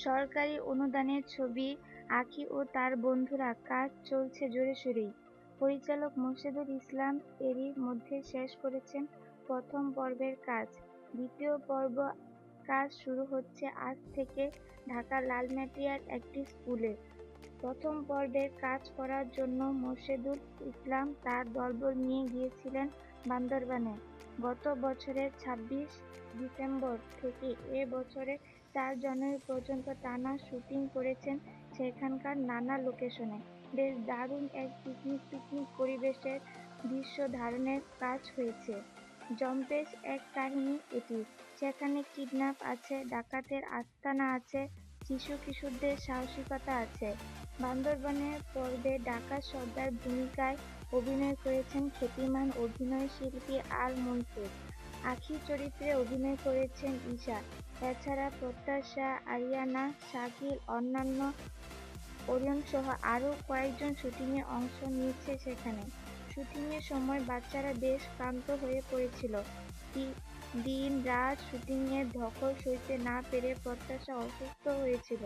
সরকারি অনুদানের ছবি আঁখি ও তার বন্ধুরা কাজ চলছে জোরে সোরেই। পরিচালক মোরশেদুল ইসলাম এরই মধ্যে শেষ করেছেন প্রথম পর্বের কাজ। দ্বিতীয় পর্ব কাজ শুরু হচ্ছে আজ থেকে ঢাকার লালমাটিয়ার একটি স্কুলে। প্রথম পর্বের কাজ করার জন্য মোরশেদুল ইসলাম তার দলবল নিয়ে গিয়েছিলেন বান্দরবানে। গত বছরের ২৬ ডিসেম্বর থেকে এ বছরের ৪ জানুয়ারি পর্যন্ত টানা শুটিং করেছেন সেখানকার নানা লোকেশনে। বেশ দারুণ এক পিকনিক পিকনিক পরিবেশের দৃশ্য ধারণের কাজ হয়েছে। জম্পেশ এক কাহিনী এটি। সেখানে কিডন্যাপ আছে, ডাকাতের আস্তানা আছে, শিশু-কিশোরদের সাহসিকতা আছে। বান্দরবানের পর্বে ডাকাত সর্দার ভূমিকায় অভিনয় করেছেন খ্যাতিমান অভিনয়শিল্পী আর মনসুর। আঁখি চরিত্রে অভিনয় করেছেন ঈশা। এছাড়া প্রত্যাশা, আরিয়ানা, শাকিল, অন্যান্য অরিয়নসহ আরও কয়েকজন শুটিংয়ে অংশ নিয়েছে সেখানে। শুটিংয়ের সময় বাচ্চারা বেশ ক্লান্ত হয়ে পড়েছিল। দিন-রাত শুটিংয়ের ধকল সইতে না পেরে প্রত্যাশা অসুস্থ হয়েছিল।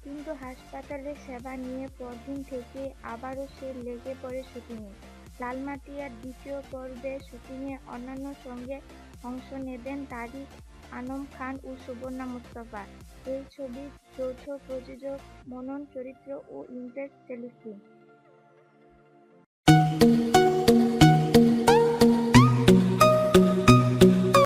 কিন্তু হাসপাতালের সেবা নিয়ে পরদিন থেকেই আবারও সে লেগে পড়ে শুটিংয়ে। লালমাটিয়ার দ্বিতীয় পর্বে শুটিংয়ে অন্যান্য সঙ্গে অংশ নেবেন তারিক আনম খান ও সুবর্ণা মুস্তাফা। এই ছবির যৌথ প্রযোজক মনন চরিত্র ও ইমপ্রেস টেলিফিল্ম।